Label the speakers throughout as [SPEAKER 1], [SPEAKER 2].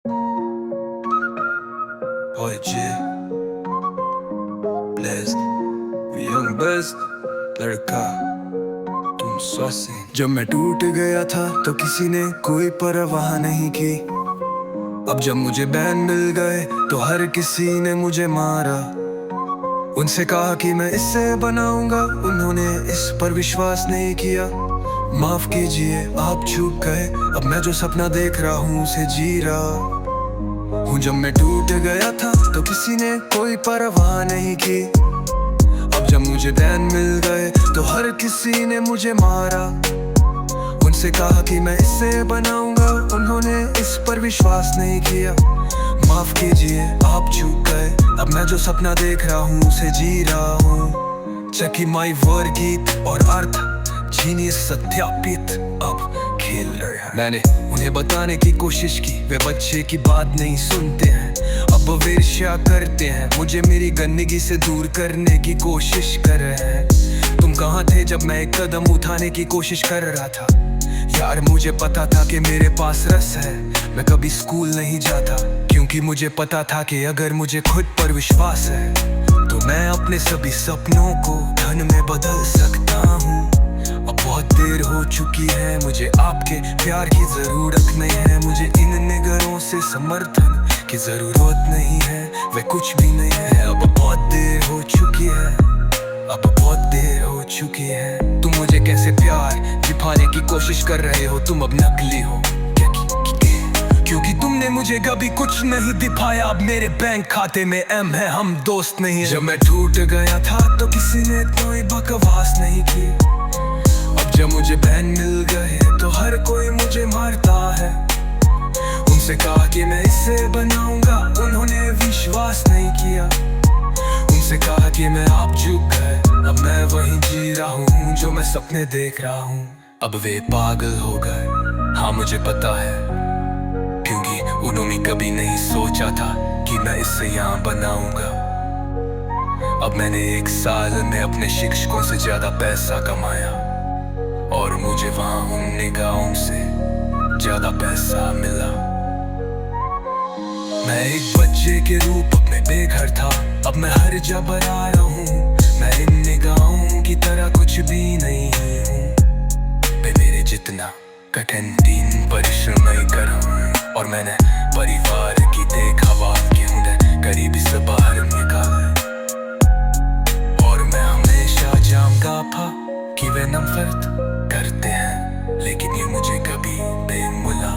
[SPEAKER 1] Boy G, blessed, young best, लड़का तुम स्वासी। जब मैं टूट गया था तो किसी ने कोई परवाह नहीं की। अब जब मुझे बैन मिल गए तो हर किसी ने मुझे मारा। उनसे कहा कि मैं इससे बनाऊंगा, उन्होंने इस पर विश्वास नहीं किया। माफ कीजिए आप चूक गए, अब मैं जो सपना देख रहा हूँ उसे जी रहा हूँ। जब मैं टूट गया था तो किसी ने कोई परवाह नहीं की। अब जब मुझे बैन मिल गए तो हर किसी ने मुझे मारा। उनसे कहा कि मैं इससे बनाऊंगा, उन्होंने इस पर विश्वास नहीं किया। माफ कीजिए आप चूक गए, अब मैं जो सपना देख रहा हूँ उसे जी रहा हूँ। चकी माई वर गीत और अर्थ जीनियस सत्यापित अब खेल रहे हैं। मैंने उन्हें बताने की कोशिश की, वे बच्चे की बात नहीं सुनते हैं। अब वो ईर्ष्या करते हैं, मुझे मेरी गंदगी से दूर करने की कोशिश कर रहे हैं। तुम कहाँ थे जब मैं एक कदम उठाने की कोशिश कर रहा था? यार मुझे पता था कि मेरे पास रस है। मैं कभी स्कूल नहीं जाता क्योंकि मुझे पता था कि अगर मुझे खुद पर विश्वास है तो मैं अपने सभी सपनों को धन में बदल सकता हूँ। अब बहुत देर हो चुकी है, मुझे आपके प्यार की जरूरत नहीं है। मुझे इन निगरों से समर्थन की जरूरत नहीं है, वे कुछ भी नहीं है। अब बहुत देर हो चुकी है, अब बहुत देर हो चुकी है। तुम मुझे कैसे प्यार दिखाने की कोशिश कर रहे हो? तुम अब नकली हो क्योंकि तुमने मुझे कभी कुछ नहीं दिखाया। अब मेरे बैंक खाते में एम है, हम दोस्त नहीं है। जब मैं टूट गया था तो किसी ने कोई बकवास नहीं की। अब जब मुझे बैन मिल गए तो हर कोई मुझे मारता है। उनसे कहा कि मैं इससे बनाऊंगा, उन्होंने विश्वास नहीं किया। उनसे कहा कि मैं आप चूक गए, अब मैं वहीं जी रहा हूँ जो मैं सपने देख रहा हूँ। अब वे पागल हो गए, हाँ मुझे पता है, क्योंकि उन्होंने कभी नहीं सोचा था कि मैं इससे यहाँ बनाऊंगा। अब मैंने एक साल में अपने शिक्षकों से ज्यादा पैसा कमाया और मुझे वहाँ उन निगाहों से ज्यादा पैसा मिला। मैं एक बच्चे के रूप में बेघर था, अब मैं हर जगह आया हूँ। मैं इन निगाहों की तरह कुछ भी नहीं हूँ। वे मेरे जितना कठिन दिन परिश्रम नहीं करा और मैंने परिवार की देखभाल के हुनर गरीबी से बाहर निकाला। और मैं हमेशा जानता था कि वे नफरत करते हैं, लेकिन ये मुझे कभी बेमुला,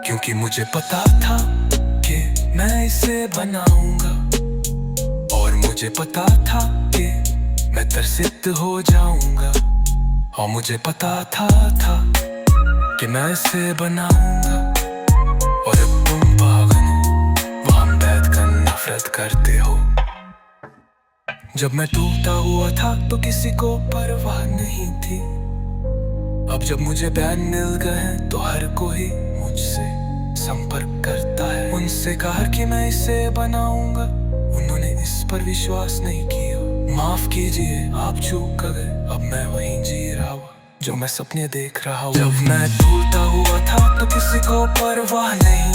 [SPEAKER 1] क्योंकि मुझे पता था कि मैं इसे बनाऊंगा। और मुझे पता था कि मैं तरसित हो जाऊंगा। और मुझे पता था कि मैं इसे बनाऊंगा। और अब तुम पागल हो, वहाँ बैठकर नफरत करते हो। जब मैं टूटा हुआ था तो किसी को परवाह नहीं थी। अब जब मुझे बैन मिल गए तो हर कोई मुझसे संपर्क करता है। उनसे कहा कि मैं इसे बनाऊंगा, उन्होंने इस पर विश्वास नहीं किया। माफ कीजिए आप चूक गए, अब मैं वहीं जी रहा हूँ जो मैं सपने देख रहा हूँ। जब मैं टूटा हुआ था तो किसी को परवाह नहीं